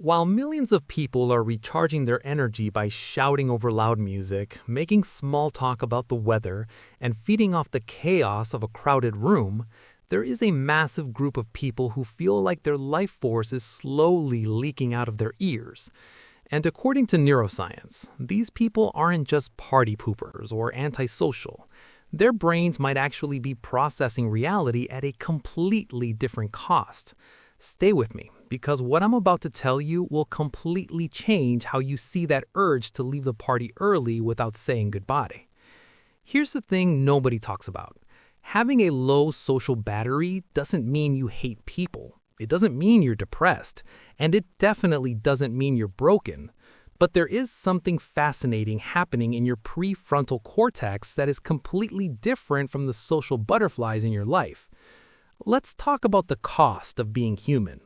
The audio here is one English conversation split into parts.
While millions of people are recharging their energy by shouting over loud music, making small talk about the weather, and feeding off the chaos of a crowded room, there is a massive group of people who feel like their life force is slowly leaking out of their ears. And according to neuroscience, these people aren't just party poopers or antisocial. Their brains might actually be processing reality at a completely different cost. Stay with me, because what I'm about to tell you will completely change how you see that urge to leave the party early without saying goodbye. Here's the thing nobody talks about. Having a low social battery doesn't mean you hate people. It doesn't mean you're depressed, and it definitely doesn't mean you're broken. But there is something fascinating happening in your prefrontal cortex that is completely different from the social butterflies in your life. Let's talk about the cost of being human.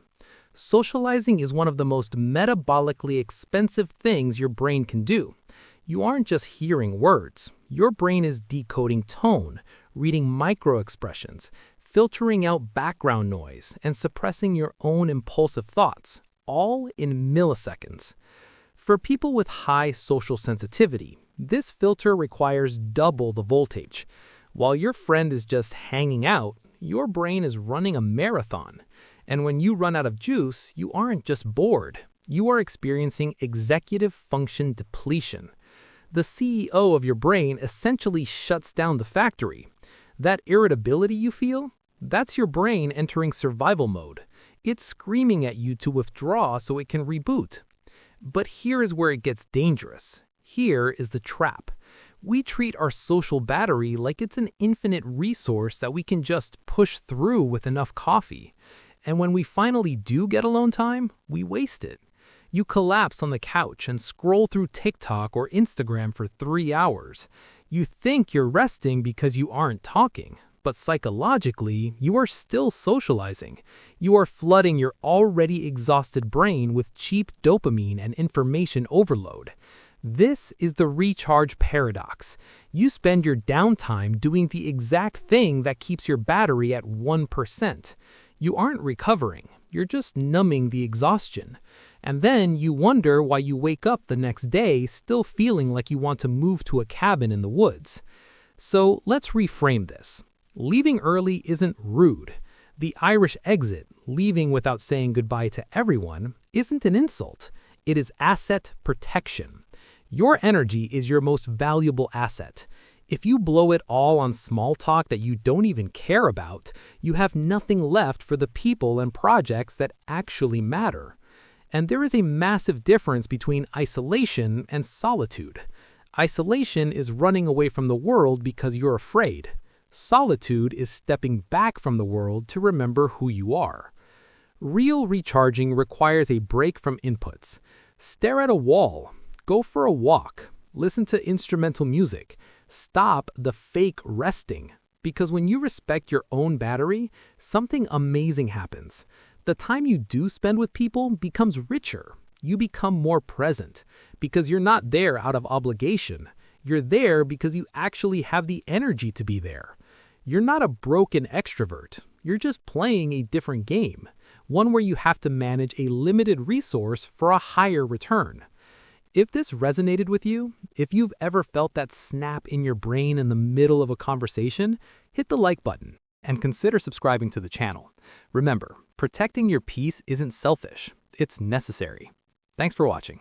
Socializing is one of the most metabolically expensive things your brain can do. You aren't just hearing words. Your brain is decoding tone, reading microexpressions, filtering out background noise, and suppressing your own impulsive thoughts, all in milliseconds. For people with high social sensitivity, this filter requires double the voltage. While your friend is just hanging out, your brain is running a marathon. And when you run out of juice, you aren't just bored. You are experiencing executive function depletion. The CEO of your brain essentially shuts down the factory. That irritability you feel? That's your brain entering survival mode. It's screaming at you to withdraw so it can reboot. But here is where it gets dangerous. Here is the trap. We treat our social battery like it's an infinite resource that we can just push through with enough coffee. And when we finally do get alone time, we waste it. You collapse on the couch and scroll through TikTok or Instagram for 3 hours. You think you're resting because you aren't talking, but psychologically, you are still socializing. You are flooding your already exhausted brain with cheap dopamine and information overload. This is the recharge paradox. You spend your downtime doing the exact thing that keeps your battery at 1%. You aren't recovering, you're just numbing the exhaustion. And then you wonder why you wake up the next day still feeling like you want to move to a cabin in the woods. So let's reframe this. Leaving early isn't rude. The Irish exit, leaving without saying goodbye to everyone, isn't an insult. It is asset protection. Your energy is your most valuable asset. If you blow it all on small talk that you don't even care about, you have nothing left for the people and projects that actually matter. And there is a massive difference between isolation and solitude. Isolation is running away from the world because you're afraid. Solitude is stepping back from the world to remember who you are. Real recharging requires a break from inputs. Stare at a wall. Go for a walk. Listen to instrumental music. Stop the fake resting. Because when you respect your own battery, something amazing happens. The time you do spend with people becomes richer. You become more present. Because you're not there out of obligation. You're there because you actually have the energy to be there. You're not a broken extrovert. You're just playing a different game. One where you have to manage a limited resource for a higher return. If this resonated with you, if you've ever felt that snap in your brain in the middle of a conversation, hit the like button and consider subscribing to the channel. Remember, protecting your peace isn't selfish, it's necessary. Thanks for watching.